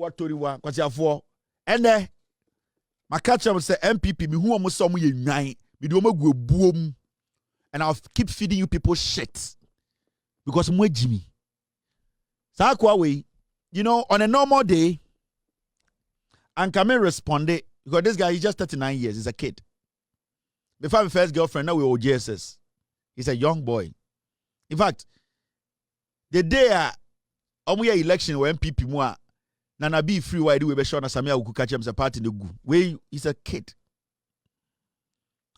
what toriwa kwasiafo ene maka kyerem say NPP me hu omo so omo ye nwan me do omo gu ebuom and I'll keep feeding you people shit because mo agimi sa kwa we you know on a normal day and can me respond it because this guy he's just 39 years he's a kid before my first girlfriend now we were JSS he's a young boy in fact the day omo ye election where NPP mu a na be free why do we be sure na Sammy will catch him as a party the gu we he's a kid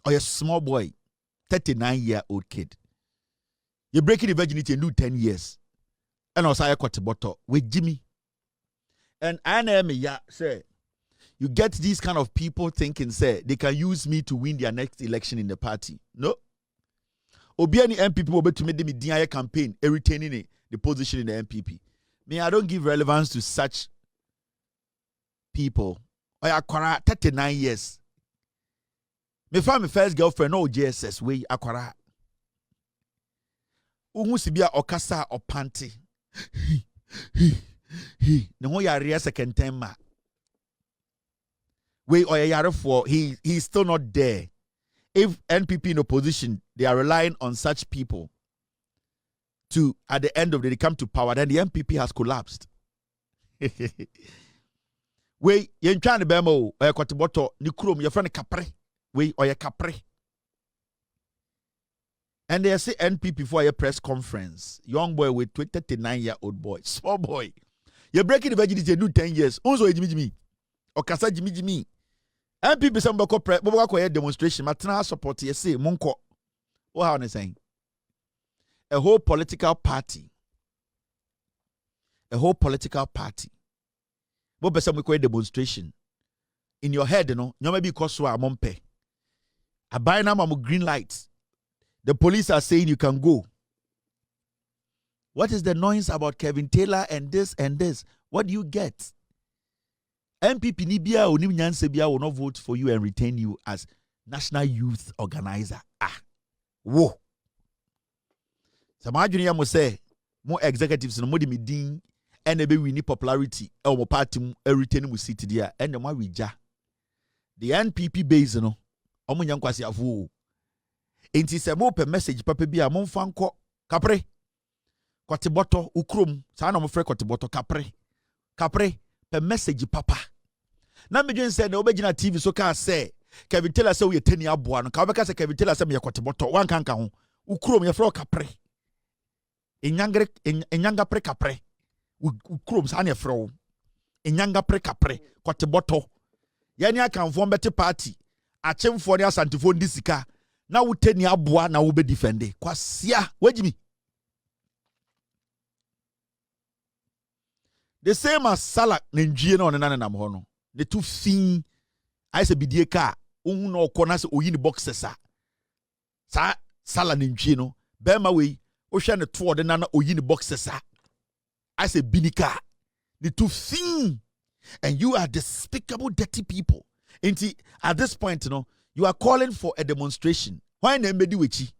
or a small boy 39-year-old kid you breaking the virginity and do 10 years and also I got Boɔtɔ with Jimmy and Aremeyaw say you get these kind of people thinking say they can use me to win their next election in the party no obiani NPP will be to make them Ayeka campaign retaining the position in the NPP me I don't give relevance to such people. I acquire 39 years. Me find my first girlfriend no JSS we acquire. Uhu sibia okasa opanti. Ne ho yare second time ma. We yare for he's still not there. If NPP in opposition, they are relying on such people to at the end of the day they come to power, then the NPP has collapsed. We yen trying to bemo or Kɔti Boɔtɔ ni krom your friend kapre we or your kapre and they say NPP for a press conference young boy with 39-year-old boy small boy you're breaking the virginity do 10 years also Jimmy or kasa Jimmy NPP some boko press boko demonstration matna support you say monko what how they saying a whole political party what person we call demonstration in your head, you know, maybe because we are mompe. I buy now my green lights. The police are saying you can go. What is the noise about Kevin Taylor and this and this? What do you get? NPP Nibia or Nimnyansebia will not vote for you and retain you as national youth organizer. Whoa. So my junior must say more executives no more meeting. And we need popularity. Our party retain we sit there. And the one we ja. The NPP base no. Omo nyankwasi afu. Enti se mo pe message papa bi a mo fan ko kapre. Kɔti Boɔtɔ ukrom. Sa na mo frɛ Kɔti Boɔtɔ kapre pe message papa. Na me dwen say na obegina TV so ka say Kevin Taylor say we teni aboa no. Ka obeka say Kevin Taylor say me Kɔti Boɔtɔ wan kan ho. Ukrom ye frɛ kapre. Enyanga pre kapre. Ukrom sa ne frɛ enyanga pre kapre Kɔti Boɔtɔ yani akanfo mbete party achemfo ne asantefo ndi sika na woteni aboa na wo be defende kwasia wagimi the same as Salak nenjie na onena nam ho no the two fin I say bidie ka ohun na okɔ se oyi ni boxes sa Sala nenjie no bema we o hwe ne to de na oyi ni boxes I say binika the two thing and you are despicable dirty people. At this point, you know, you are calling for a demonstration. Why na mbedi wechi?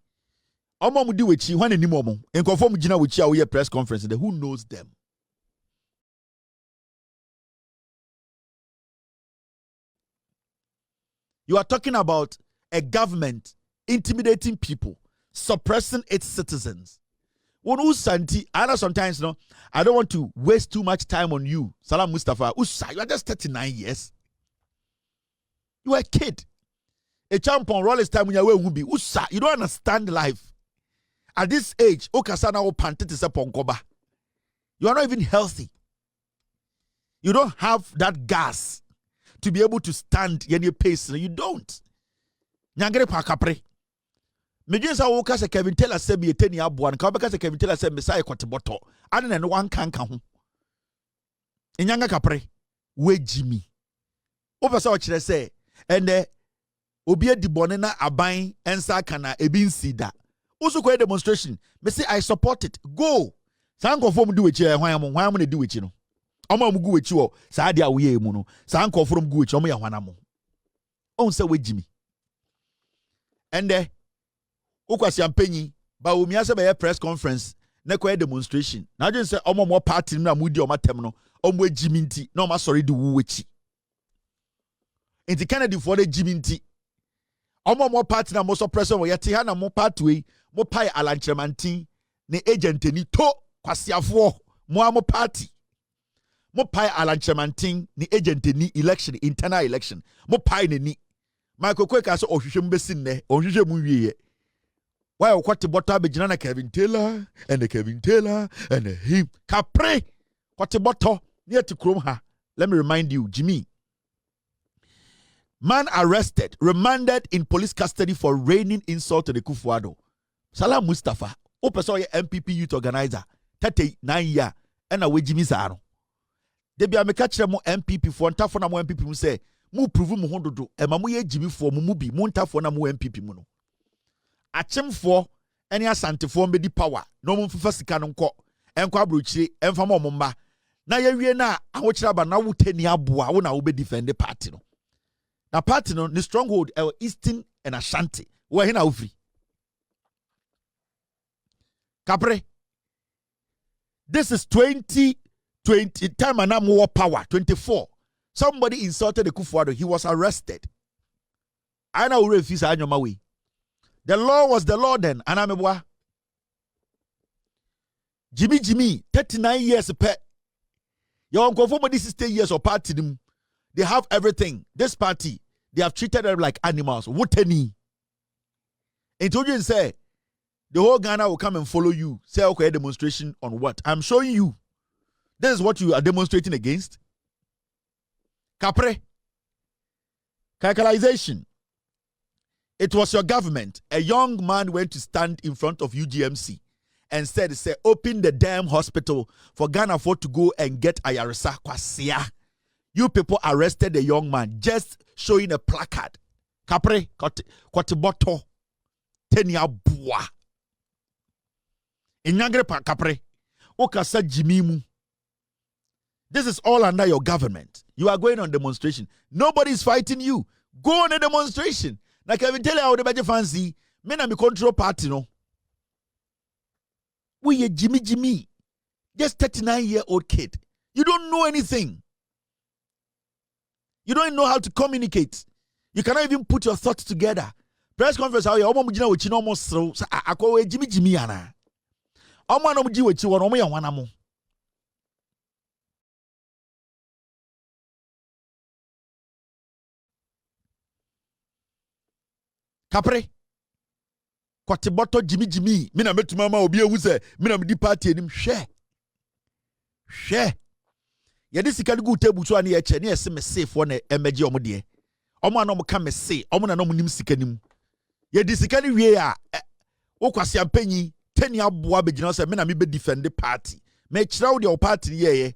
Omo mu di wechi why na ni momo? Enkonfo mu gina wechi a we press conference there who knows them? You are talking about a government intimidating people, suppressing its citizens. I know sometimes, you know, I don't want to waste too much time on you. Salam Mustapha. Usa, you are just 39 years. You are a kid. A champion roll his time when you are be. Usa, you don't understand life. At this age, Okasana o pantete ponkoba. You are not even healthy. You don't have that gas to be able to stand any pace. You don't. Nyangere pa kapre. Mejinsa woka se Kevin Taylor se me eteni aboa nka obeka se Kevin Taylor se me sai Kɔti Boɔtɔ ade na no wan kanka ho enyanga kapre we Jimmy opesa otchere se ende obi edi bone na aban ensa kana ebi nsida usu ko demonstration me say I support it go san konfo mu di wechi hwan mu na di wechi no omo mu gu wechi wo sa ade a wo ye mu no san konfo mu gu wechi omo ya hwana mo on se we Jimmy ende ukwasi ampenyi Bawumia se be press conference na kwa demonstration na je say omo party na mudi o matem no omwe jiminti na oma sorry di wuwechi enti Kennedy for the jiminti omo party na mo suppressor wo yete ha na mo party we mo pai Alan Kyeremanteng ne agent ni to kwasiafo mo party mo pai Alan Kyeremanteng ni agent ni election internal election mo pai ni Michael Kweku so ohwehwe mbesi nne ohwehwe mu wiye why Kɔti Boɔtɔ abegyina na Kevin Taylor and him kapre Kɔti Boɔtɔ near to Chrome ha. Let me remind you, Jimmy. Man arrested, remanded in police custody for raining insult to the Akufo Addo. Salam Mustapha, Hopeson NPP youth organizer, 39 years, and a way Jimmy Zaro. They be a mekachere mo NPP for ntafo na mo NPP mu say, mu prove mu hondodo, e ma mo ye Jimmy for mu bi, mu ntafo na mo NPP mu no. Achemfo any Asante for medi power no mo mfa sika no nkɔ enkɔ abrochire emfa mo mba na yewie na ahokyira ba na wotani aboa wo na wo be defend the party no na party no the stronghold Eastern and Ashanti wo he na wo free kapre this is 2020 time and more power 24 somebody insulted the Akufo Addo he was arrested I na wo refuse anyoma we. The law was the law then. Anamebwa. Jimmy, 39 years pet. Your uncle for 60 years of party them. They have everything. This party, they have treated them like animals. What any? And told you say, the whole Ghana will come and follow you. Say okay, demonstration on what? I'm showing you. This is what you are demonstrating against. Capre. Calculation. It was your government. A young man went to stand in front of UGMC and said, open the damn hospital for Ghana for to go and get ayaresa kwasia. You people arrested the young man just showing a placard. Kapre, Kɔti Boɔtɔ, tenia bua. Inyangre pa kapre, okasa jimimu. This is all under your government. You are going on demonstration. Nobody is fighting you. Go on a demonstration. Na Kevin Taylor how the beje fancy, me na me control party no. We a Jimmy. Just 39-year-old kid. You don't know anything. You don't know how to communicate. You cannot even put your thoughts together. Press conference how you almost with you almost so akwa Jimmy ana. Omo no mji with you omo ya wana mo. Kapre Kɔti Boɔtɔ Jimmy me na metuma ma obi ewu se me na me di party enim hwe ye de sika gu table so ani ye che ne yese me safe for na emeje omo de omo na omo ka me say omo na no nim sika nim ye di sika ni wie a wo kwase ampanyi tani aboa begina se me na me be defend the party me kira wo de o party ye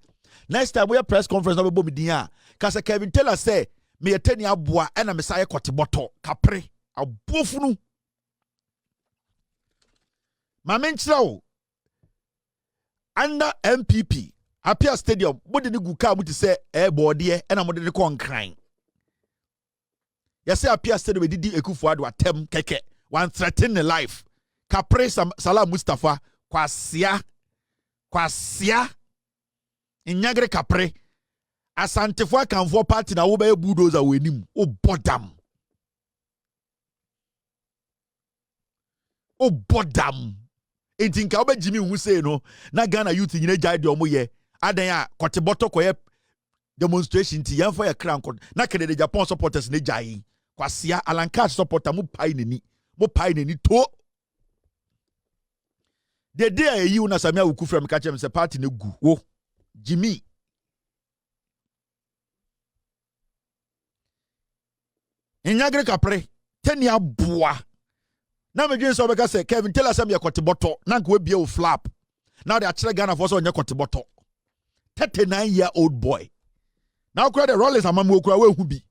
next time we press conference na be bo me din a ka se Kevin Taylor say me tani aboa e na me say Kɔti Boɔtɔ kapre abofunu mamenchirawo under NPP Apia Stadium body ni guka muti say boardie na mo de ko nkran yase Apia Stadium didi Akufo Addo atem keke one threaten the life kapre Salam Mustapha kwasia inyagre kapre asantefo akanfo party na wo be bulldozer wenim o bodam o bodam entinka oba Jimmy hu say no na Ghana youth nyina jai de omo ye adan a Kɔti Boɔtɔ koye demonstration ti yemfo ye kran ko na Kennedy Agyapong supporters ne jai kwasia alanka supporter mu pai nani to the day you na Sammy wuku from catch him say party ne gu wo Jimmy inyagre kapre tani aboa na me dwen so be ka say Kevin Taylor say me Kɔti Boɔtɔ na nko ebie o flap now they actually Ghana for so onye Kɔti Boɔtɔ 39-year-old boy now crowd the rollers amamu okura we hu bi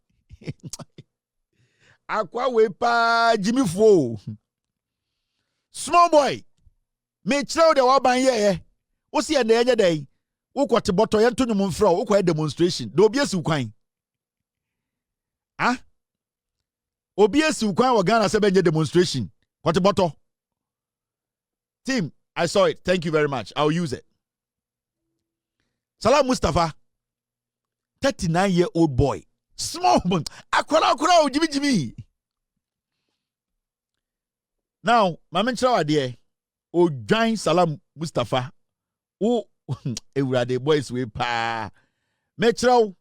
akwa we pa Jimmy fo small boy me kire de wa ban ye wo se ende enye dai wo Kɔti Boɔtɔ ye ntonu mu mfra wo kwa demonstration do obi esi kwan obi esi kwan wo Ghana se benye demonstration Kɔti Boɔtɔ team I saw it thank you very much I'll use it Salam Mustapha 39-year-old boy. Small one. Akwara, Jimmy. Now, Mamentra Adie, o join Salam Mustapha. Oh, the boys we pa. Metro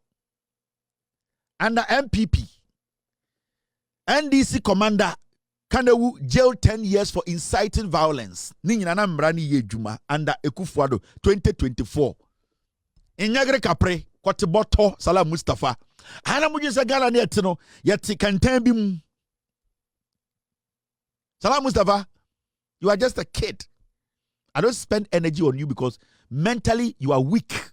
under NPP. NDC commander Kanewu jail 10 years for inciting violence. Ninyana mrani yejuma under Akufo Addo 2024. Inyagre kapre kwati Boɔtɔ Salam Mustapha. Ana mujinsa gala ni etino yeti kantembi mu. Salam Mustapha, you are just a kid. I don't spend energy on you because mentally you are weak.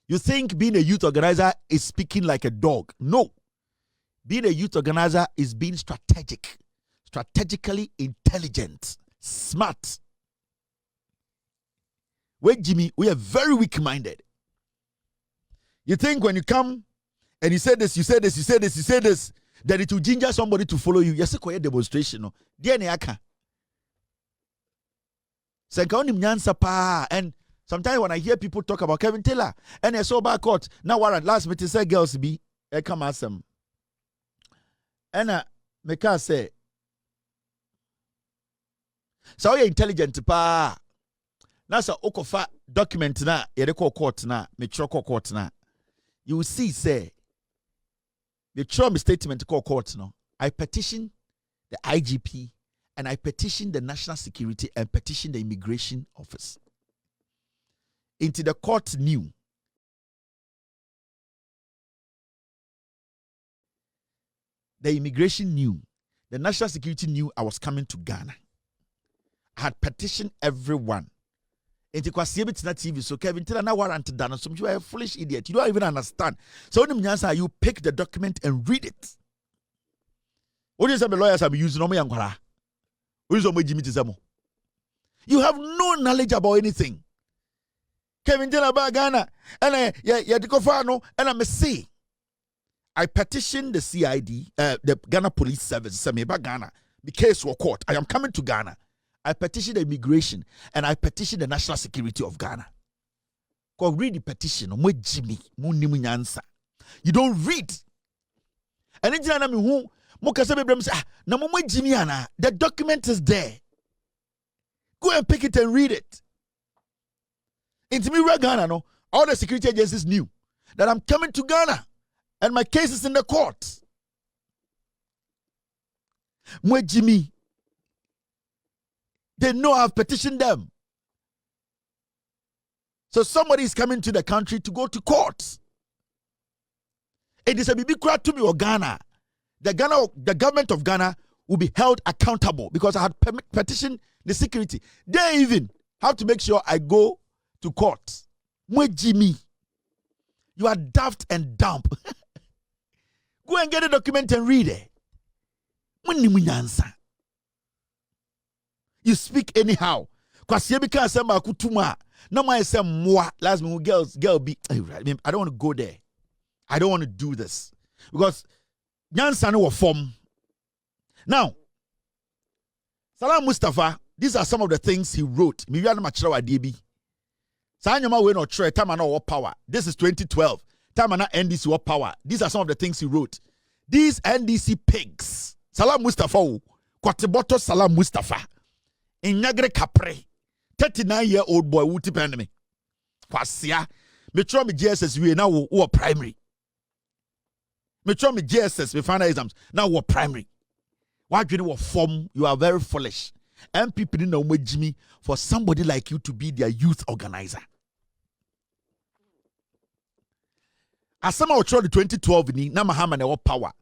You think being a youth organizer is speaking like a dog. No. Being a youth organizer is being strategic, strategically intelligent, smart. Wait, Jimmy, we are very weak-minded. You think when you come and you say this, that it will ginger somebody to follow you. Yes, a demonstration. No, and sometimes when I hear people talk about Kevin Taylor and I saw back court, now warrant last meeting say girls be come ask them. And make us say, so you're intelligent pa. Now so okofa document na yedeko court na metroko court na. You will see say the Tróuble statement called court no. I petition the IGP and I petition the National Security and petition the Immigration Office. Into the court knew. The immigration knew. The National Security knew I was coming to Ghana. I had petitioned everyone. Into Kwasiyebitina TV. So Kevin Taylor na warrant done. So you are a foolish idiot. You don't even understand. So you pick the document and read it. What is the lawyers have used? You have no knowledge about anything. Kevin Taylor about Ghana and and I'm say I petitioned the CID, the Ghana Police Service, Sammy about Ghana. The case was court. I am coming to Ghana. I petitioned the immigration and I petitioned the National Security of Ghana. Go read the petition. You don't read. And then the document is there. Go and pick it and read it. Into me, Ghana, no, all the security agencies knew that I'm coming to Ghana and my case is in the court. Jimmy, they know I've petitioned them. So somebody is coming to the country to go to court. It is a big crowd to me or Ghana. The government of Ghana will be held accountable because I had petitioned the security. They even have to make sure I go to court. Jimmy, you are daft and dumb. Go and get a document and read it. You speak anyhow. Because you become some kutuma. No more say moi. Last me girl be. I don't want to go there. I don't want to do this because Nyansa no form. Now, Salam Mustapha. These are some of the things he wrote. Me yana machira DB. Sanyama we no try time and no power. This is 2012. Time and NDC what power. These are some of the things he wrote. These NDC pigs. Salam Mustapha. Kwateboto Salam Mustapha. Inyagre kapre. 39-year-old boy wuti pandemic. Kwasia. Me try me GSS we now who primary. Me try me GSS me final exams. Now who primary. Why do you form? You are very foolish. NPP didn't know Jimmy for somebody like you to be their youth organizer. As some of the 2012 ni na Mahamadu power.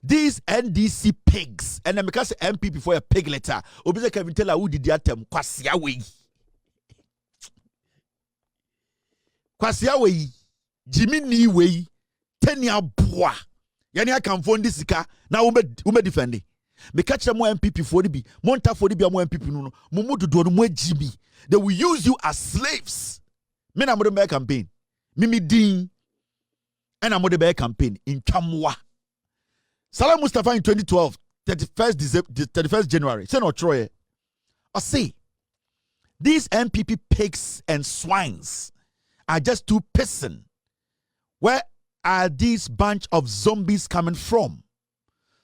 These NDC pigs and then because NPP for a pig letter. Obisa Kevin Taylor who did that term Kwasiawe. Kwasiawe Jimmy ni way 10 year boy. Yani akamfo this sika na ume defend. Me catch them MPP for the be monta for the be MPP no mumu do no Jimmy. They will use you as slaves. Me na Bawumia campaign. Mimi din and Bawumia campaign in Chamwa. Salam Mustapha in 2012, 31st January. Say no Troy. I say these MPP pigs and swines are just too pissing. Where are these bunch of zombies coming from?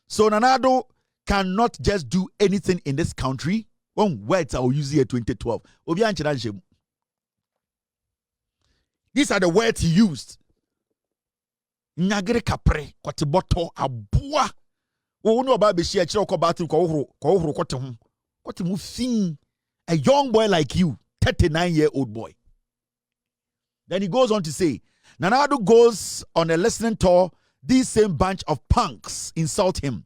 So Nana Addo cannot just do anything in this country. One words I will use here 2012. These are the words he used. Nyagere kapre kwati boto abua. Wo no ba be share kire ko battle ko horo kwati ho. Kwati mu fin. A young boy like you, 39-year-old boy. Then he goes on to say, Nana Addo goes on a listening tour. These same bunch of punks insult him.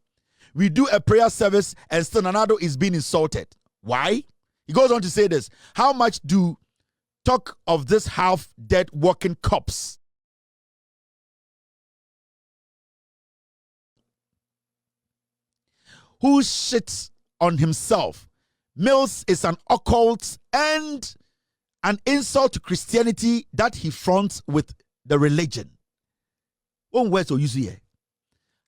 We do a prayer service and still Nana Addo is being insulted. Why? He goes on to say this. How much do talk of this half-dead walking corpse? Who shits on himself? Mills is an occult and an insult to Christianity that he fronts with the religion. One word to use here.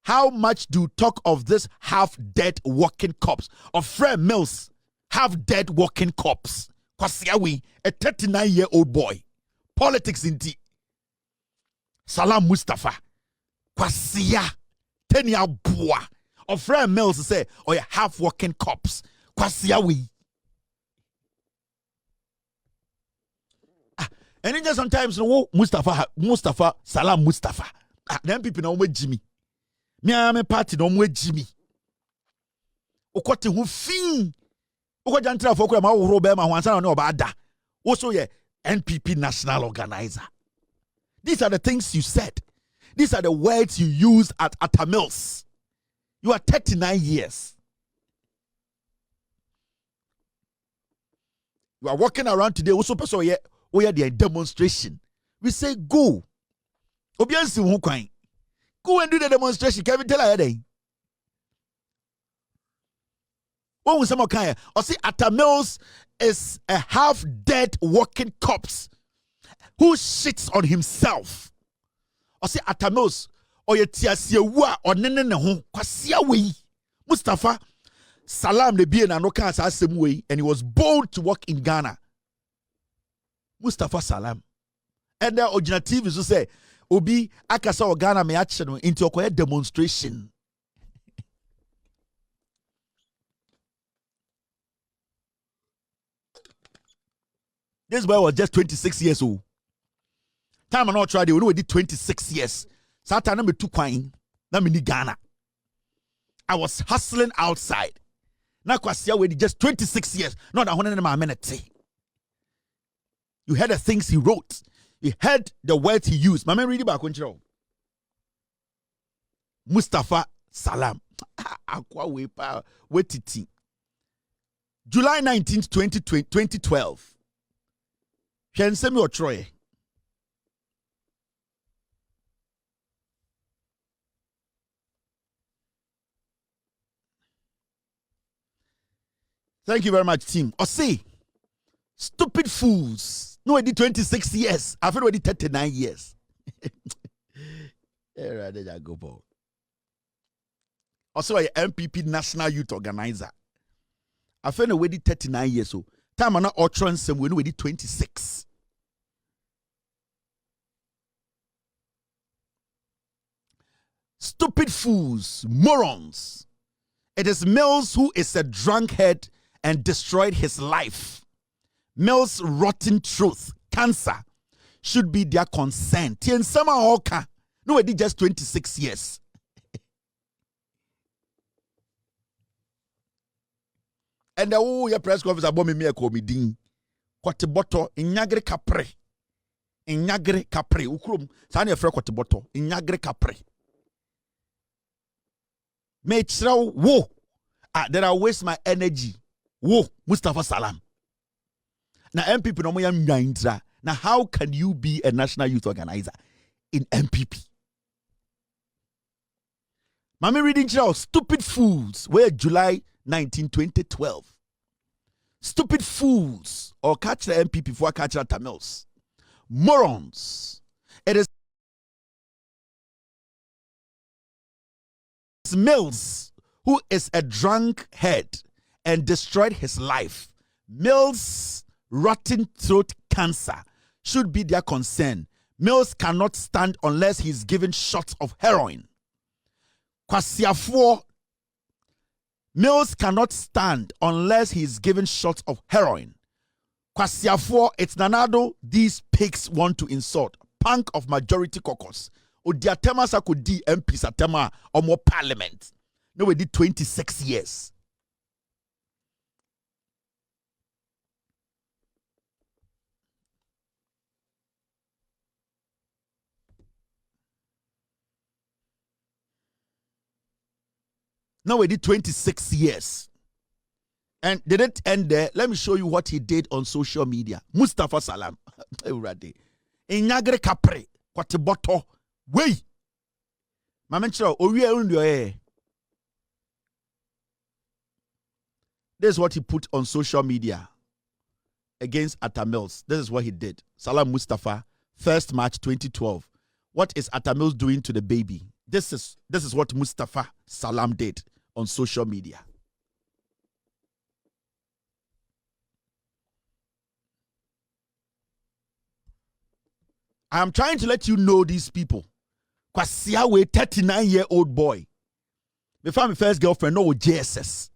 How much do talk of this half-dead walking corpse of Fred Mills, half-dead walking corpse? Kwasiawi, a 39-year-old boy. Politics in tea. Salam Mustapha. Kwasia. 10-year boy. Of Fred Mills say, or a half-walking corpse. Kwasiawi. And then sometimes Mustapha, Salam Mustapha. Then people know me Jimmy. Me am party no me Jimmy. Okote hu fin. Okoja ntra for ma wo be ma hwansa na oba da. Also ye NPP national organizer. These are the things you said. These are the words you used at Atta Mills. You are 39 years. You are walking around today also person ye we had a demonstration. We say go. Obiansi hu kwan. Go and do the demonstration. Can we tell her day? What was some kind? Or see, Atta Mills is a half-dead walking corpse who shits on himself. Or see, Atta Mills or ye tiasiewa or nene ho kwasia we. Mustapha Salam de bien anoka asem we, and he was bold to work in Ghana. Mustapha Salam. And the original TV so say Obi akasa o Ghana me action into a demonstration. This boy was just 26 years old. Time I not tried it, we did 26 years. Satan number 2 coin, na me ni Ghana. I was hustling outside. Now kwasia we just 26 years. Not a 100 minute. You heard the things he wrote. You heard the words he used. My man read it back when you Mustapha Salam. Akwa we pa wetiti. July 19th, 2012. Semi otchere. Thank you very much, team. Or say, stupid fools. No, I did 26 years. I've already 39 years. Also, a NPP National Youth Organizer. I've already 39 years. So, time I'm not outran some when we did 26. Stupid fools, morons. It is Mills who is a drunkard and destroyed his life. Mills' rotten truth, cancer, should be their concern. Tien sama oka. No, I did just 26 years. And the your press conference about me a comedy. Boɔtɔ nyagre kapre. Nyagre kapre. Ukrum. Sani efre boɔtɔ nyagre kapre. Me chraw wo. Then I waste my energy. Wo Mustapha Salam. Now NPP no mo yam nyantra. Now how can you be a national youth organizer in NPP? Mami reading chraw stupid fools. Where July 19, 2012. Stupid fools or catch the NPP for catch the Tamils. Morons. It is Mills who is a drunkard and destroyed his life. Mills' rotten throat cancer should be their concern. Mills cannot stand unless he's given shots of heroin. Kwasiafoɔ. Mills cannot stand unless he's given shots of heroin. Kwasiafoɔ, it's Nanado these pigs want to insult. Punk of majority caucus. Odiatema sakodi MP satema omo parliament. No, we did 26 years. Now we did 26 years. And they didn't end there. Let me show you what he did on social media. Mustapha Salam. Inyagre kapre. Kwate boto. Wey. Mamenchiro. Owie undio. This is what he put on social media against Atta Mills. This is what he did. Salam Mustapha, 1st March 2012. What is Atta Mills doing to the baby? This is what Mustapha Salam did on social media. I am trying to let you know these people. Kwasiawe, 39-year-old boy. Before my first girlfriend, no JSS.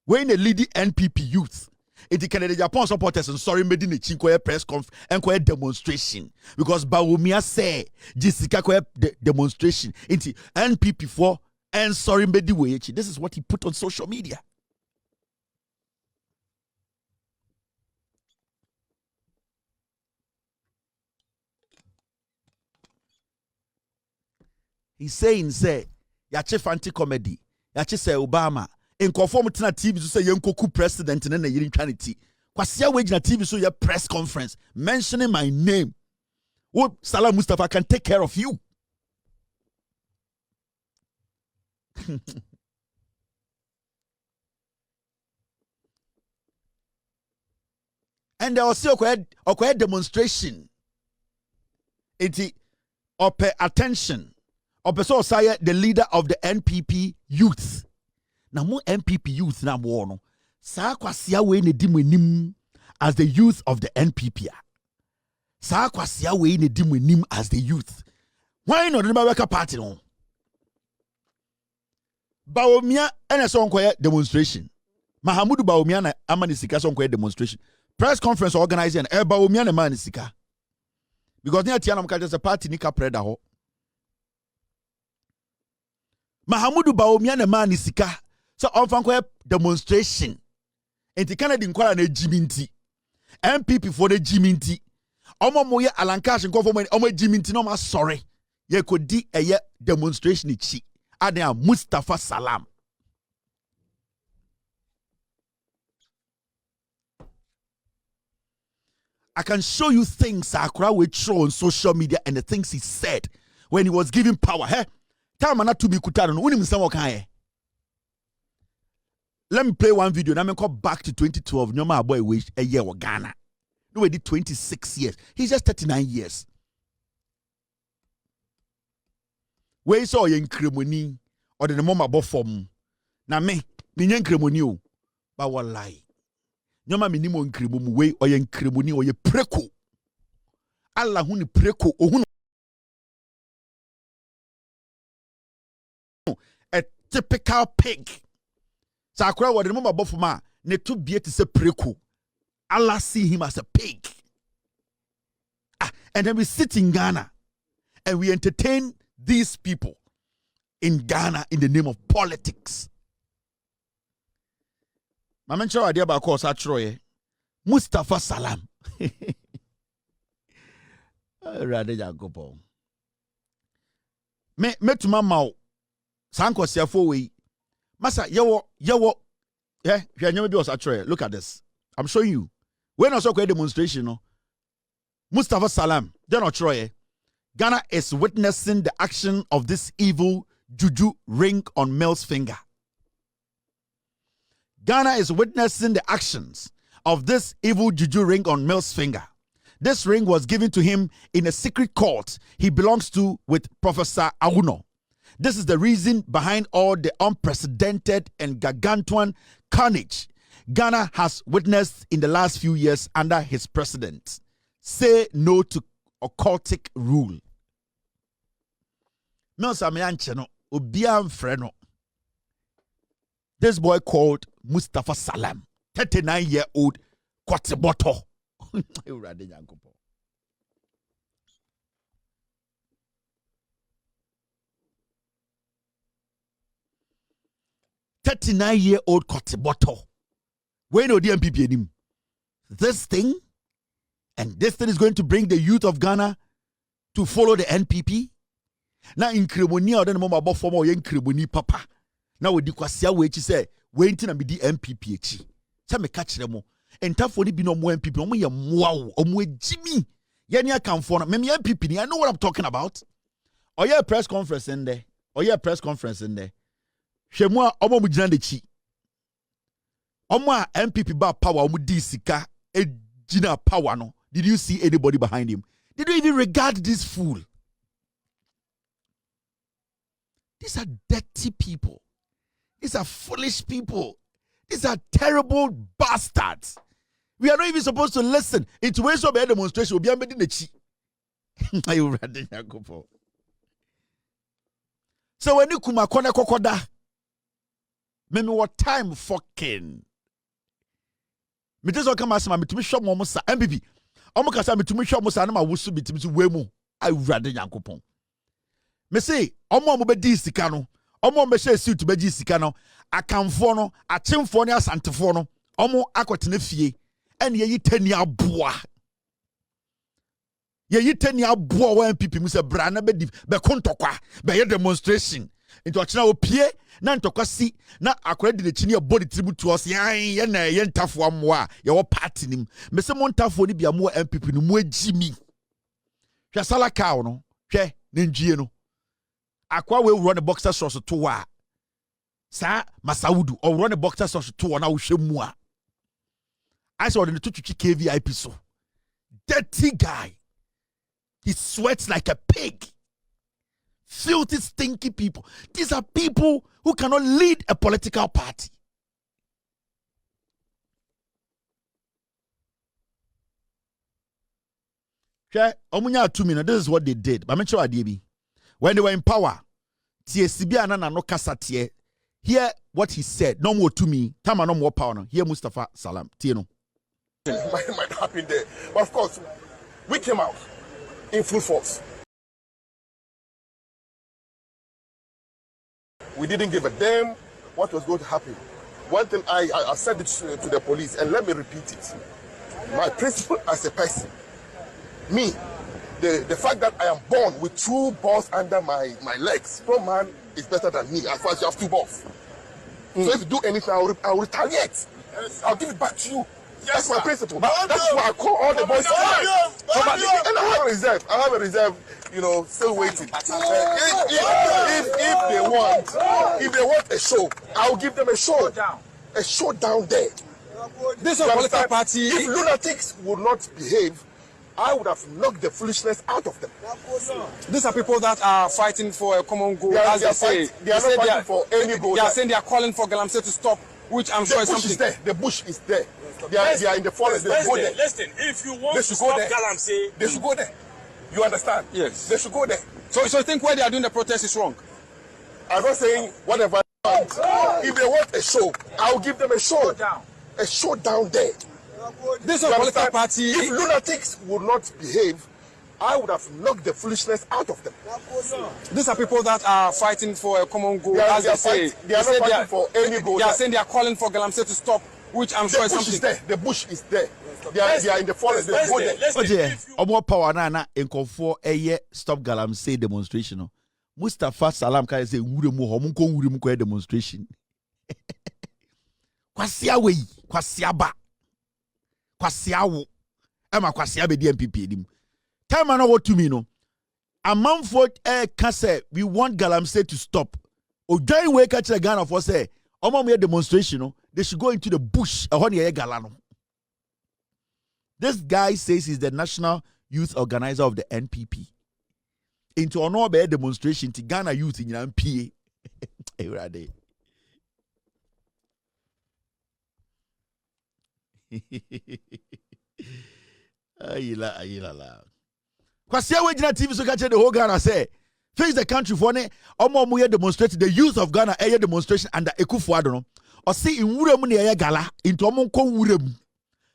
We're in a leading NPP youth. It's the Kennedy Agyapong supporters and sorry made in a chinko press conference and demonstration because Bawumia say Jessica demonstration into NPP for and sorry made the way. This is what he put on social media. He's saying say yache fanti comedy yache say Obama in conform to TV to say Yankoku president and then the Yirinkanity. Kwasia wage na TV so your press conference mentioning my name. What Salam Mustapha can take care of you. And there was a demonstration. It's pay attention. So say the leader of the NPP youth. Now more NPP youth na no. Sa kwasia we ne dimwenim as the youth of the NPP. Sa kwasia we ne dimwenim as the youth. Why not the Worker Party no? Bawumia ene so nkoye demonstration. Mahamadu Bawumia na amanisika so nkoye demonstration. Press conference organizing Bawumia na manisika. Because near Tiana Mka just a party nika preda ho. Mahamadu Bawumia na manisika. So on fanko demonstration. Enti Kennedy nkwara na jiminti. NPP for the jiminti. Omo moye alankash nko for omo jiminti no ma sorry. Ye ko di eye demonstration ichi. Adea Mustapha Salam. I can show you things Akura will throw on social media and the things he said when he was giving power. Hey, time na to be kutano. Unim nsawo kan. Let me play one video. Now I'm going back to 2012. Nyoma boy wish a year wa Ghana. No, we did 26 years. He's just 39 years. Where saw you in Kremoni or the mama bofom. Na me yen Kremoni o. But what lie? Nyoma minimo in Kremoni way or yen Kremoni or ye preko. Allah huni preko o hunu. A typical pig. Sakura was the moment above ma ne to be to say preko. Allah see him as a pig. And then we sit in Ghana and we entertain these people in Ghana in the name of politics. Mamencho idea about course Atroye. Mustapha Salam. Rather Jacopo. Me to my mouth. Sanko Siafo we. Masa, yawo, yeah, look at this. I'm showing you. When I saw a demonstration, no, Mustapha Salam, they're not Troy. Ghana is witnessing the action of this evil juju ring on Mills' finger. Ghana is witnessing the actions of this evil juju ring on Mills' finger. This ring was given to him in a secret court he belongs to with Professor Awuno. This is the reason behind all the unprecedented and gargantuan carnage Ghana has witnessed in the last few years under his president. Say no to occultic rule. This boy called Mustapha Salam, 39-year-old Boɔtɔ. 39-year-old Boɔtɔ. When the NPP anim. This thing, and this thing is going to bring the youth of Ghana to follow the NPP. Now in Kremoni, or then mama former or young Kremoni papa. Now we dikwasia we say waiting and be the NPP. Say me catch them. And tough for the be no more NPP. Omo ye wow, omo Jimmy. Yenya come for me NPP. I know what I'm talking about. Or yeah, press conference in there. Or yeah, press conference in there. Shemwa omo mujina de chi. Omo NPP ba power omo di sika e jina power no. Did you see anybody behind him? Did you even regard this fool? These are dirty people. These are foolish people. These are terrible bastards. We are not even supposed to listen. It's ways of a demonstration. We'll be able to so when you come kona kokoda, maybe what time fucking. Me just come as me to me shop mo sa NPP. Omo kasa me to me shop mo sa na ma wusu bi timi so wemu. Awurade Nyankopon. Me say omo be di sika no. Omo be share suit be di sika no. Akamfo no, achemfo no, asantefo no. Omo akotene fie. En ye yitani aboa. Ye yitani aboa wa NPP mu se bra na be kontokwa, be ye demonstration. Into achina opie na ntokwa si na akora de chini e body tribute to us ye na ye ntafo amwa ye wo party nim. Me se mo ntafo ni bia mo NPP no mo agimi. Hwe sala cow no, hwe na ndwie no. Akwa we run the boxer shorts to wa. Sa Masaudu or run the boxer shorts to na wo hwemu a. I saw the 2 KVIP so. Dirty guy. He sweats like a pig. Filthy, stinky people. These are people who cannot lead a political party. Okay, Omunya 2 minutes. This is what they did. But I'm sure when they were in power, TSCB Annan no kasatiye. Hear what he said. No more to me. Time no more power. Here Mustapha Salam. Tieno. Might happen there. But of course, we came out in full force. We didn't give a damn what was going to happen. One thing I said it to the police, and let me repeat it. My principle as a person, me, the fact that I am born with 2 balls under my legs, no man is better than me as far as you have 2 balls. So if you do anything, I'll retaliate. I'll give it back to you. That's my principle. That's why I call all the boys. And I have a reserve. I have a reserve, you know, still waiting. If they want a show, I'll give them a show. A showdown there. This is a political party. If lunatics would not behave, I would have knocked the foolishness out of them. These are people that are fighting for a common goal, as they say. They are not fighting for any goal. They are saying they are calling for galamsey to stop, which I'm sure is something. The bush is there. They are in the forest. They go there. Listen, if you want to stop galamsey, they should go there. You understand? Yes. They should go there. So you think where they are doing the protest is wrong? I'm not saying whatever. If they want a show, I'll give them a show. A showdown there. This is a political party. If lunatics would not behave, I would have knocked the foolishness out of them. These are people that are fighting for a common goal, as they say. They are not fighting for any goal. They are saying they are calling for galamsey to stop, which I'm sure is something. The bush is there. They are in the forest. They go there. Omo power na enkofo eye stop galamsey demonstration. Mustapha Salam can say wure mu ho munko wure mu ko demonstration. Kwasia we, kwasia ba. Kwasia wo. Ema kwasia be di NPP edim. Time na what to me no. Amanfo can say we want galamsey to stop. Ojoin we catch the Ghana for say omo me demonstration no. They should go into the bush. This guy says he's the national youth organizer of the NPP. Into another demonstration to Ghana youth in NPA. Kwasia we jina TV so catch the whole Ghana say face the country for ne omo demonstrate the youth of Ghana demonstration under Akufo Addo no. Or see in wurem ne eye gala into omo nko wurem.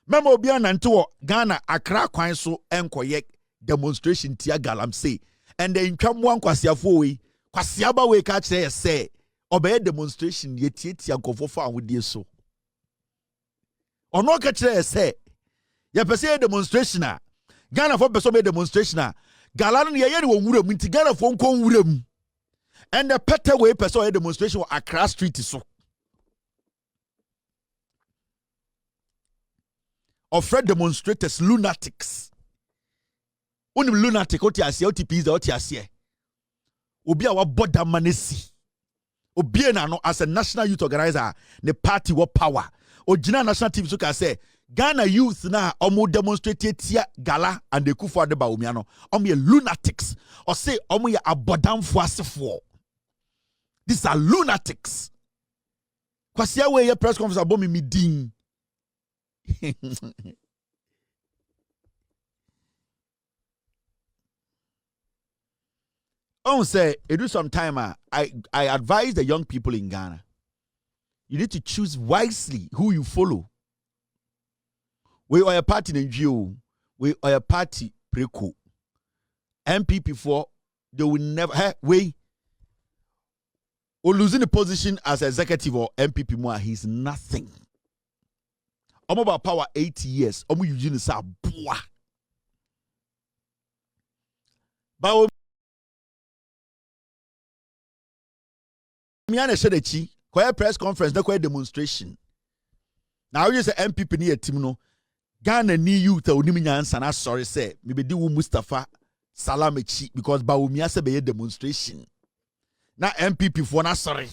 Memo obi anante wo Ghana Accra kwan so enkoye demonstration tia galamsey. And the intwamwa kwasiafo we kwasiaba we ka kire say obey demonstration yetietia nkofo fa awodie so. Ono ka kire say ye pese demonstration a Ghana for person demonstration a gala no ye ni wurem nti Ghana for nko wurem. And the pete we person demonstration wa Accra street so. Of Fred demonstrators lunatics. Unim lunatic otiasie otps otiasie. Obi a wa boda manesi. Obi na no as a national youth organizer, the party wa power. Ogina national TV so ka say Ghana youth na omo demonstrate tia gala and the Akufo Addo Bawumia no. Omo ye lunatics. Or say omo ye abodamfo asefo. These are lunatics. Kwasia we ye press conference abomi midin. Say it do some time. I advise the young people in Ghana. You need to choose wisely who you follow. We are a party in NGO. We are a party preco. NPP for they will never we or losing the position as executive or NPP more. He's nothing. I'm about power 80 years. I'm using this boy. But me and said the quiet press conference, the quiet demonstration. Now you say NPP near team no. Ghana ni youth oniminya ansana sorry say me be di Mustapha salamechi because Bawumia say be demonstration. Na NPP for na sorry.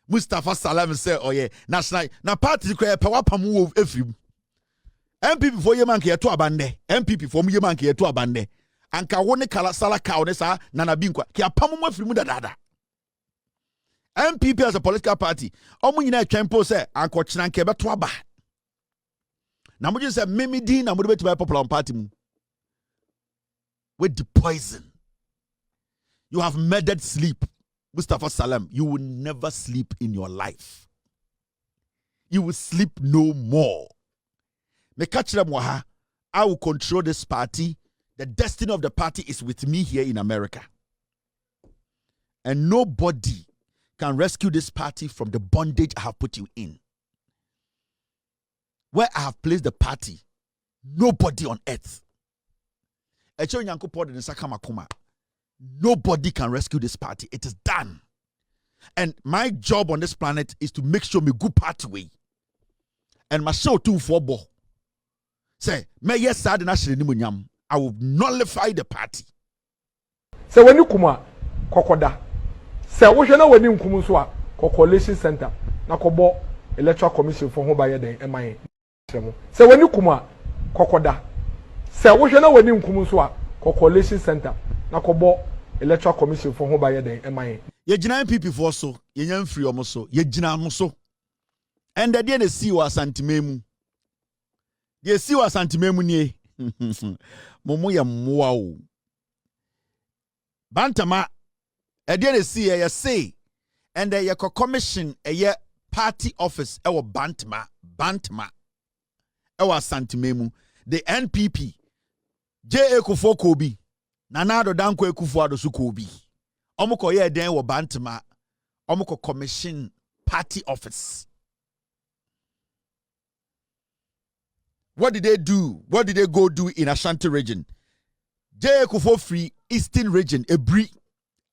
Mustapha Salam say oh yeah national na party kra power pamu efrim. NPP for ye man ke to abande. NPP for ye man ke to abande. Anka woni kala sala ka woni sa nana binkwa ke apamu efrim dada. NPP as a political party, omo nyina twempo say ankochena nke beto aba. Na mo say mimi din na mo beto be popular party mu. With the poison. You have murdered sleep. Mustapha Salam, you will never sleep in your life. You will sleep no more. Me catch them waha. I will control this party. The destiny of the party is with me here in America. And nobody can rescue this party from the bondage I have put you in. Where I have placed the party, nobody on earth. Nobody can rescue this party. It is done. And my job on this planet is to make sure me good party way. And my show too for bo. Say, me yes sad national I will nullify the party. So when you come kokoda. Se wo hwe na wani nkum so a coalition center na kobo electoral commission for ho baye den eman se wani kuma kokoda se wo hwe na wani nkum so a coalition center na kobo electoral commission for ho baye den eman ye gina NPP for so ye nyam free omo so ye gina mo so and the dey na see wa santimemu ye see wa santimemu nie momo ye mmoa o bantama Ediane see ye say and ye commission ye party office ewo bantama ewa santimemu the NPP J Akufo Kobi Nanado Danko Akufo Addo su Kobi omko ye den wo bantama omko commission party office. What did they do? What did they go do in Ashanti region? J Akufo free Eastern region Ebri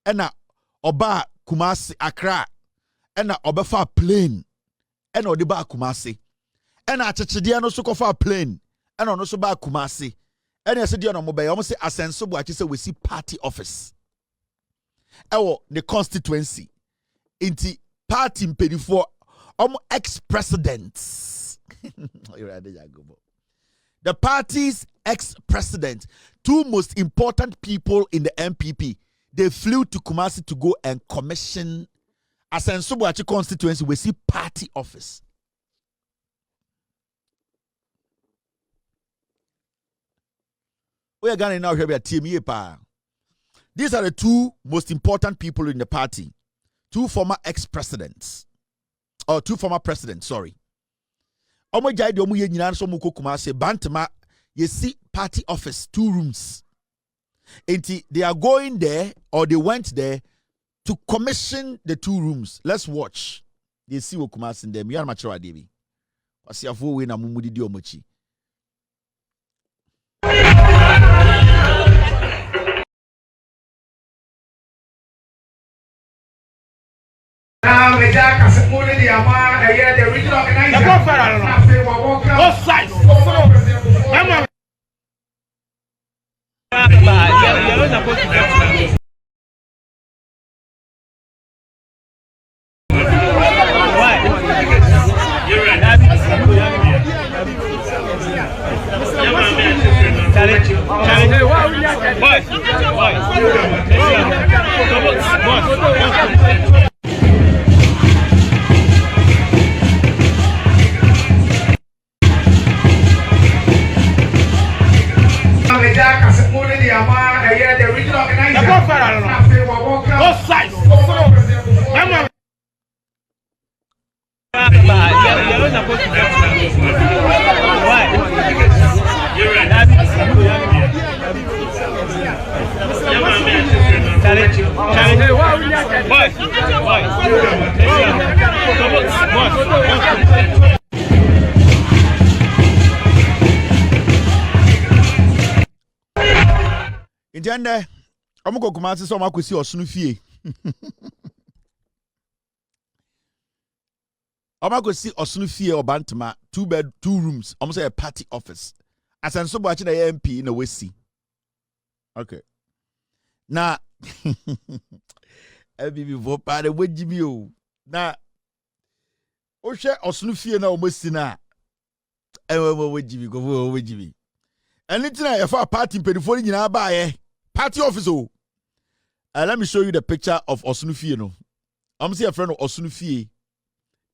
ena Oba Kumasi Accra ena obefa plane ena odiba Kumasi ena achechede no so kofa plane ena no so ba Kumasi ena se de no mo be yo say asenso bo achi say we see party office ewo the constituency inti party mpedifo ex-presidents the party's ex-president, two most important people in the NPP, they flew to Kumasi to go and commission Asensubuachi constituency. We see party office. We are going now here be a team pa. These are the two most important people in the party. Two former ex-presidents. Or two former presidents, sorry. Omo jai de omo ye nyina so mo kokuma se bantama ye see party office 2 rooms. Enti they are going there or they went there to commission the 2 rooms. Let's watch. They see okuma in them. You are mature adebi. Asiafo we na mumudi di omochi. Now, the Jack has only the Amar, the original organizer. Both sides. The original organizer. Both sides. Intende omko kumansi so makosi osunu fie. Omakosi osunu fie obantama 2 rooms. Almost a party office. Asanso Boakye na MP in the West. Okay. Na NPP vo pare wajibi o. Na o hwe osunu fie na omosi na wajibi go wajibi. Anything I for party penifo nyina ba party office o. Let me show you the picture of osunu fie no. I'm see a friend of osunu fie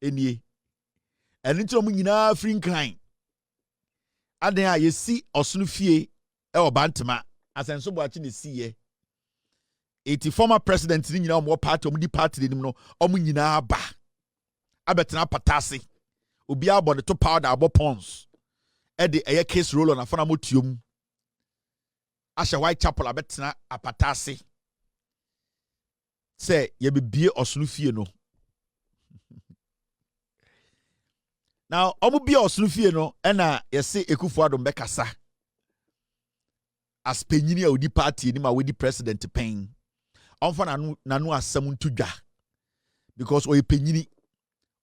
enie. Anything omo nyina free nkran. Aden a ye see osunu fie e obantama asenso Boakye ne see eti former president ni nyina omo party omo di party ni no omo nyina ba abetena patase obi abo ne to powder abo pons e de eye case roll on afana motuom asha white chapel abetena apatase say ye bebie osunu fie no. Now omo bia osunu fie no e na ye se Akufo Addo mbekasa as penyini a odi party ni ma wedi president pen onfa nanu asem ntudwa because oye penyini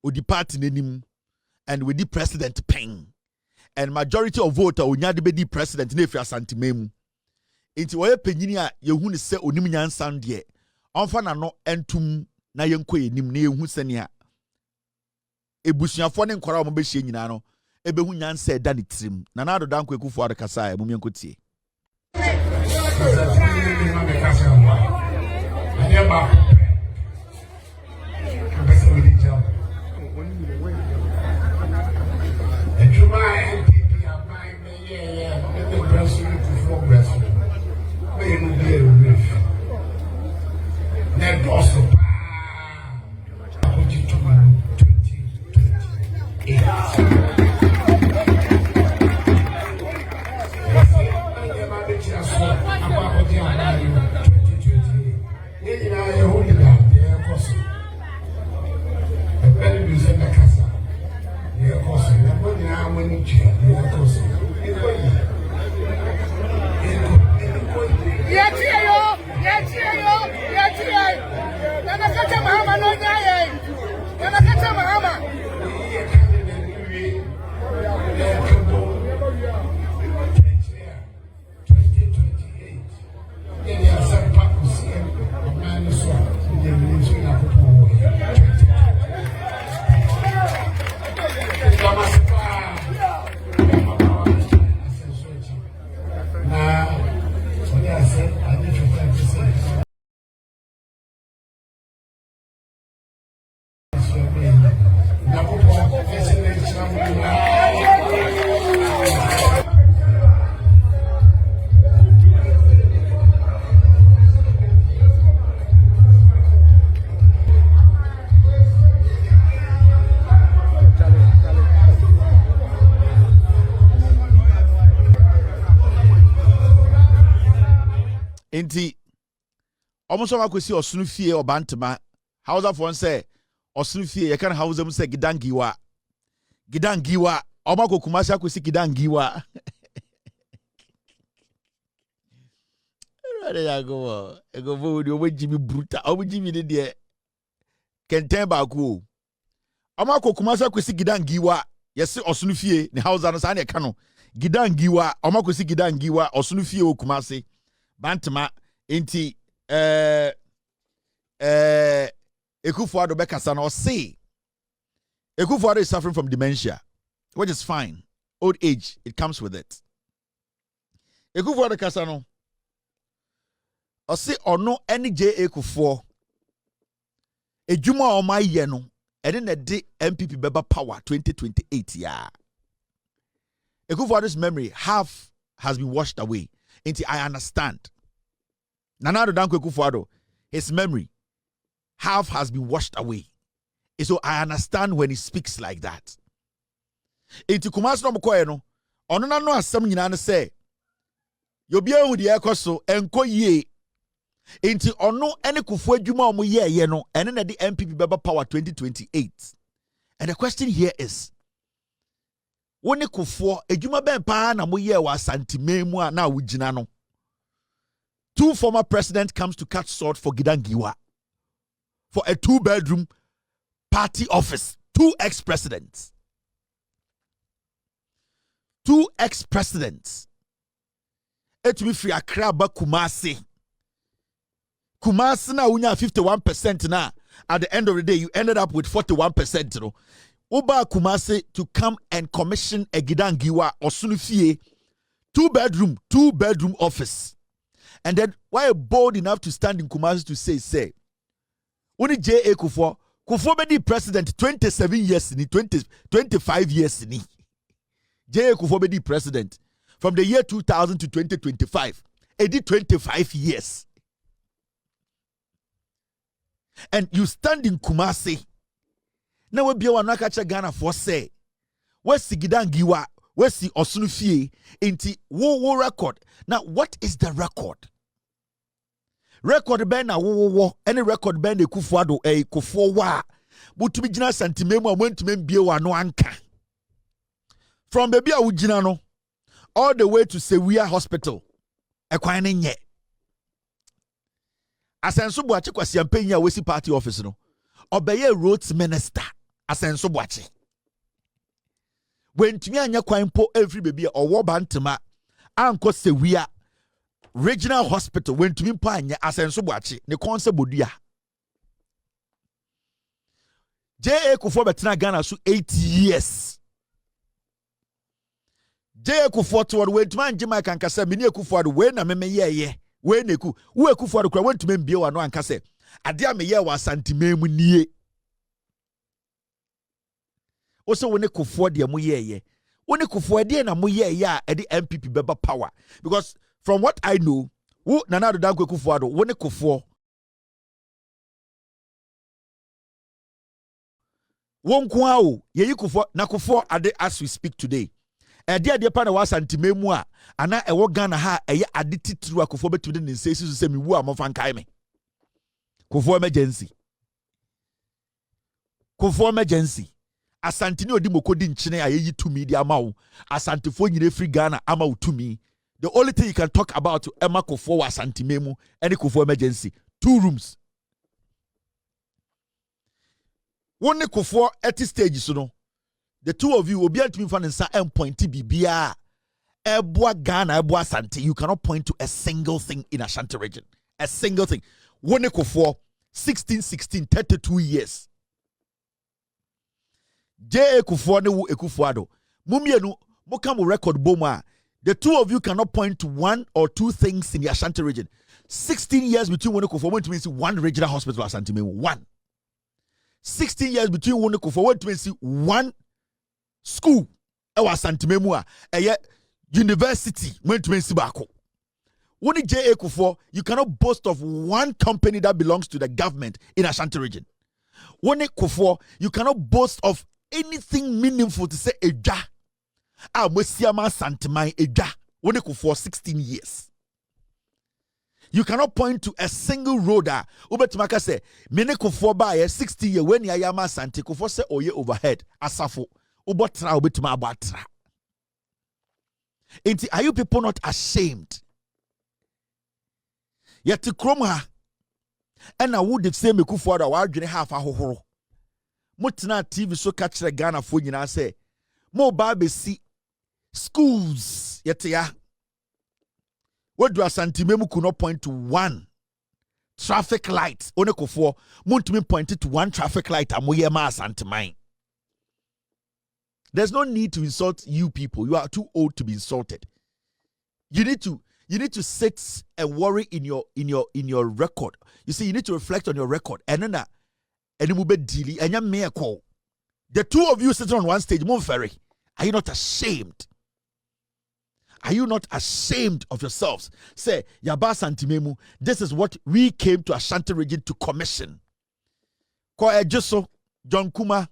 odi party nenim and wedi president pen and majority of vote onya de bedi president na efi Asante memu enti oye penyini a yehu ne se onim nyansan de onfa nano entum na yenko yenim na yehu sene a ebusuafo ne nkwara o mabehye nyina no ebehu nyansa eda ne tirim na na adoda nko Akufo Addo kasa e mumyenko tie. Enti almost so I see Osunu fie or Bantama. Hausa for one say Osunu fie you can house them say Gidangiwa. Gidangiwa. Omako Kumasi akusi Gidangiwa. I go with your Jimmy Bruta. I will Jimmy the Kenten Baku. Omako Kumasi akusi Gidangiwa. Yes, Osunu fie ni Hausa no sa na kano. Gidangiwa. Omako si Gidangiwa Osunu fie o Kumasi. Bantama enti Akufo Addo bekasa na say Akufo Addo is suffering from dementia, which is fine. Old age, it comes with it. Akufo Addo kasa no say ono any J Akufo ejuma o ma ye no ene na de NPP beba power 2028 ya. Akufo Addo's memory half has been washed away. Until I understand. Nana Danko Akufo Addo, his memory half has been washed away. And so I understand when he speaks like that. Into Kumasi no mkoye no, ono na no asem nyina ne say, yobia hu de ekoso enko yie. Into ono ene Kufuor adwuma omo ye no, ene na the NPP beba power 2028. And the question here is, wone Kufuor adwuma ben pa na mo ye wa Asante mu a na wugina no. Two former presidents comes to cut sword for Gidangiwa for a 2-bedroom party office. 2 ex-presidents. 2 ex-presidents. Etumi free Accra ba Kumasi. Kumasi na unya 51% na. At the end of the day, you ended up with 41%. No? Uba Kumasi to come and commission a Gidangiwa or Sunufie 2-bedroom office. And then why bold enough to stand in Kumasi to say, only J.A. Kufuor be the president 27 years in 25 years in J.A. Kufuor be the president from the year 2000 to 2025. It did 25 years. And you stand in Kumasi. Now we be one nakacha Ghana for say, where's the Gidangiwa? Where's the Osunufie? Inti wo record. Now what is the record? Record ben na wo any record ben de Akufo Addo Kufuor wa butumi gina santimemu a montumi bie wa no anka from baby a wugina no all the way to Sewia Hospital ekwan ne nye Asenso Boakye kwasi ampenya wesi party office no obeye roads minister Asenso Boakye when tumi anya kwan po every baby owo bantema anko Sewia Regional Hospital when to me panya Asenso Boakye ne konse bodua J.A. Kufuor betena Ghana so 8 years. J.A. Kufuor to when to man Jima kan kasa mini Kufuor do we na me ye we na ku wo Kufuor do when to me bie wa no anka se ade a me ye wa Asante mu nie o se woni Kufuor de mo ye woni Kufuor de na mo ye a e de NPP beba power because from what I know, who Nana Danko Akufo Addo, wone Kufuor. Won kwa o, ye Kufuor, na Kufuor ade as we speak today. E de pa na wa Asante mu a, ana e wo Ghana ha eye ade titru Kufuor betu de nsesi so se mi wu a mo fan kai me. Kufuor emergency. Kufuor emergency. Asante ni odi mokodi nchine ayeyi tumi di ama wo. Asante fo nyire free Ghana ama wo tumi. The only thing you can talk about to Emma Kufuor was Santimemu and Kufuor emergency. 2 rooms. One Kufuor at this stage, so no. The two of you will be able to be found in some point to be Ebwa Ghana, Ebwa Asante. You cannot point to a single thing in Ashanti region. A single thing. One Kufuor, 16, 32 years. J.A. Kufuor ne wu Akufo Addo. Mumienu, mokamu record boma. The two of you cannot point to 1 or 2 things in the Ashanti region. 16 years between one Kufuor to means 1 regional hospital Asante Bediatuo. 1. 16 years between one Kufuor to means 1 school. Asante Bediatuo. A university went to means bako. One J.A. Kufuor, you cannot boast of 1 company that belongs to the government in Ashanti region. One Kufuor, you cannot boast of anything meaningful to say eja. Mwesiama Santiman eja. One Kufuor 16 years. You cannot point to a single roader. Ubetumaka say, mene kufo ba 60 years when ya yama Asante kufo se oye overhead asafo. Ubotra ubetuma abatra. Are you people not ashamed? Yet to kromha, and I would have said me Akufo Addo wa dwene half a hohoro. Mutna TV so catch the Ghana for you now say, mo baby see schools yet ya. What do Asante Memu could not point to one traffic light? Onekofo, Muntumi pointed to one traffic light. Amoyema Asante mine. There's no need to insult you people. You are too old to be insulted. You need to sit and worry in your record. You see, you need to reflect on your record. And then the two of you sitting on one stage, Monferry, are you not ashamed? Are you not ashamed of yourselves? Say, Yaba Asante Memu, this is what we came to Ashanti region to commission. Ko ejeso John Kuma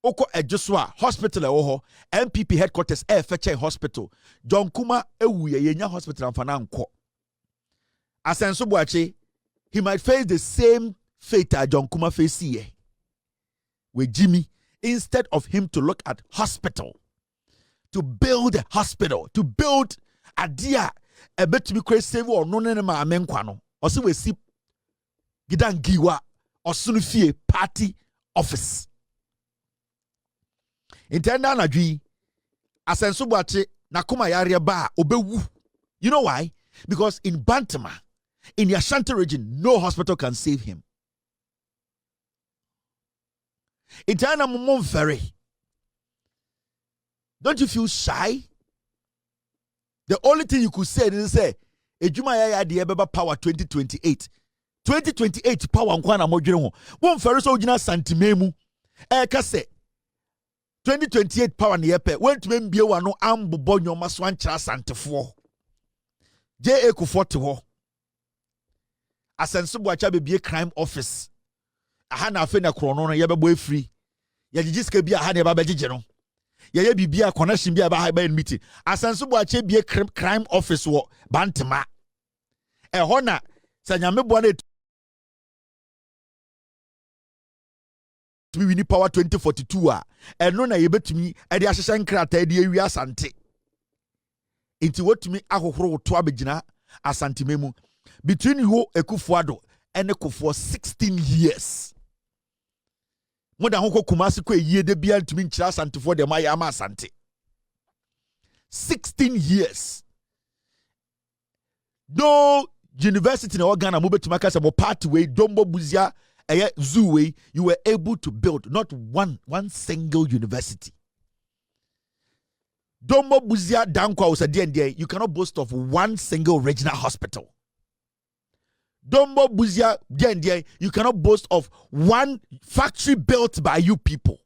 Oko ejeswa hospital ewo NPP headquarters fetch hospital. John Kuma ewuye yenya hospital amfana nko. Asenso Boakye, he might face the same fate as John Kuma face here. With Jimmy, instead of him to look at hospital, to build a hospital, to build a dia, a bit to be crazy or no nema amenkwano, or so we see gidangiwa or sunufie party office. Intenda na dwi Asenso Boakye nakuma yare ba obewu. You know why? Because in Bantama, in the Ashanti region, no hospital can save him. Intenda Monferry, don't you feel shy? The only thing you could say is say, Ejuma ya de beba power 2028. 2028 power nkwana modwene ho. Monferry so ojina santimemu. Kase 2028 power ne yepe. When to mbie wa no ambobo nyoma so ankyra santefo. JA Kufoti ho. Asenso Boakye bebie crime office. Aha na afa na krono no yebebo free. Ya gigiska bia aha na yeba begige no. Yeye bibia connection bia ba high meeting. Asenso Boakye bie crime office wo Bantama. Ho na sanyame bo na we need power 2042 and no na yebetumi e de ahyehye nkrata de awi Asante. Inti wotumi ahohoro to abegina Asante Memu between you Akufo Addo and Akufo 16 years. Mo da hoko Kumasi ko yie de bia ntumi nkyira Asante for de maya ama Asante. 16 years. No university na Ghana mo betuma ka se mo pathway dombo buzia zoo you were able to build not one single university. Dombo buzia dankwa usadie you cannot boast of one single regional hospital. Dombo buzia die you cannot boast of one factory built by you people.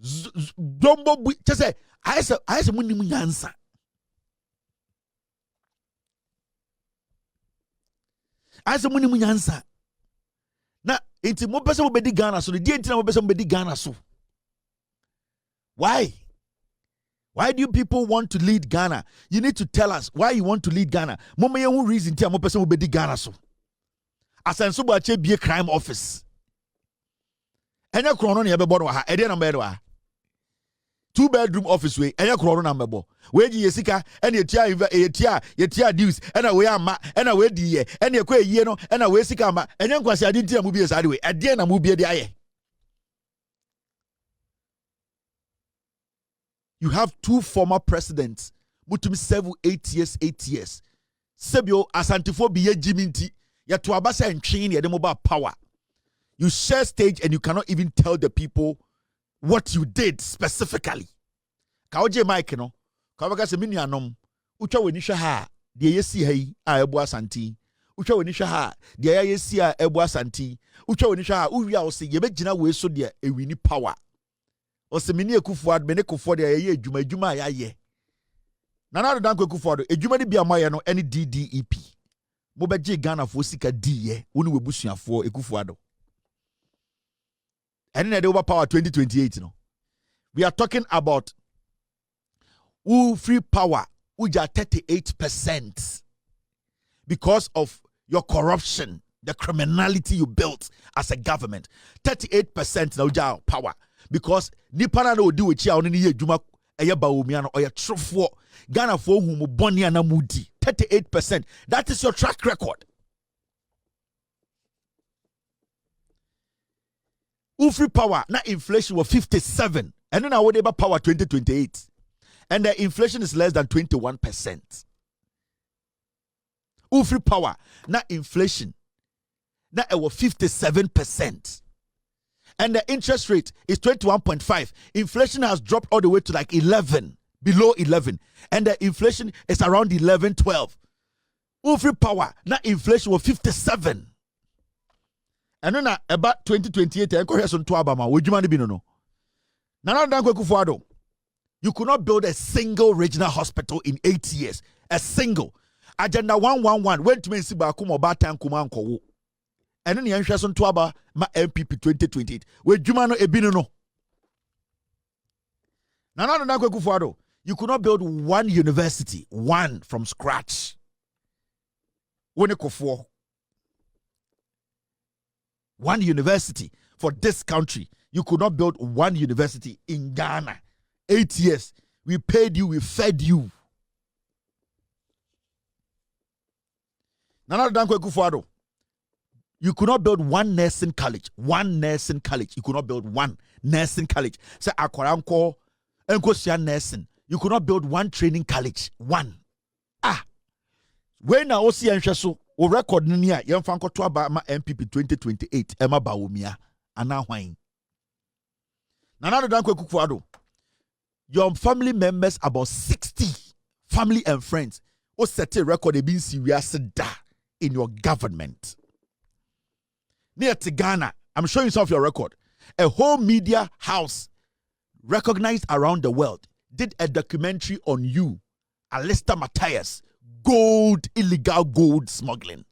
Dombo just say I say munimu nyansa. I say munimu nyansa. Na inti mo pese mo bedi Ghana so di inti na mo pese mo bedi Ghana so. Why? Why do you people want to lead Ghana? You need to tell us why you want to lead Ghana. Mo me yen reason ti mo pese mo bedi Ghana so. Asenso Boakye bie crime office. Enya krono na yebebo no ha. Ede na mbedo ha. 2-bedroom office we enya krono na mbebo. We gi yesika ena yetia dues ena we ama ena we di ye ena ekwa yie no ena we sika ama enya nkwasi ade ntia mu bie sa ade we ade na mu bie de aye. You have two former presidents mutumi serve 8 years. Sebio Asantefo biye jiminti ya to abasa ntwen ye de mobile power. You share stage and you cannot even tell the people what you did specifically. Ka oje mic no ka baka se mini anom utwa weni hwe ha de yesi hai a ebu Asante utwa weni hwe ha de ya yesi a ebu Asante utwa weni hwe ha uwia wo se ye begina we so de ewini power o se mini Akufo Addo mene Akufo de ye adwuma ya ye nana do danko Akufo Addo adwuma de bia maye no ene DDEP mo beje Ghana fo sika di ye woni webusuafo Akufo Addo and then over power 2028 no. We are talking about who free power which are 38%. because of your corruption, the criminality you built as a government. 38% now down power because nipana no do with ya ni juma eye Bawumia no oye trofo Ghana for whom boni na mudi 38%. That is your track record. Ufri power na inflation was 57 and then our labor power 2028 and the inflation is less than 21%. Ufri power na inflation na it was 57% and the interest rate is 21.5. Inflation has dropped all the way to like 11, below 11, and the inflation is around 11, 12. Ufri power na inflation was 57. And then about 2028, I go some Tróuble. Would you mind being no? Now, Akufo Addo, you could not build a single regional hospital in 8 years. A single. Agenda 111 went to me see Bakumo Batan Kumanko. And then the interest on Tróuble, my NPP 2028. Would you mind ebino no? Now, Akufo Addo, you could not build one university, one from scratch. When you one university for this country. You could not build one university in Ghana. 8 years. We paid you, we fed you. Nana Danko Akufo Addo. You could not build one nursing college. One nursing college. You could not build one nursing college. Say Akwaranko, Enkosia nursing. You could not build one training college. One. When I also see o record niya yemfa nkoto aba ma NPP 2028 ema Bawumia ana hwan Nana Danko Akufo Addo, your family members about 60 family and friends o set a record e bin serious da in your government near to Ghana. I'm showing you some of your record. A whole media house recognized around the world did a documentary on you, Alistair Matthias. Gold, illegal gold smuggling.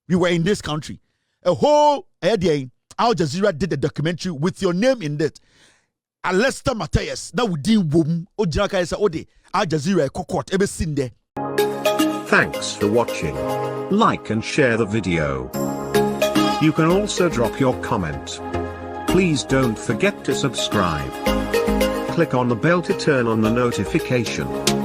We were in this country. A whole area, Al Jazeera did a documentary with your name in it. Alistair Matthias, now we did boom. Ojaka is ode. Al Jazeera kokot ever seen there. Thanks for watching. Like and share the video. You can also drop your comment. Please don't forget to subscribe. Click on the bell to turn on the notification.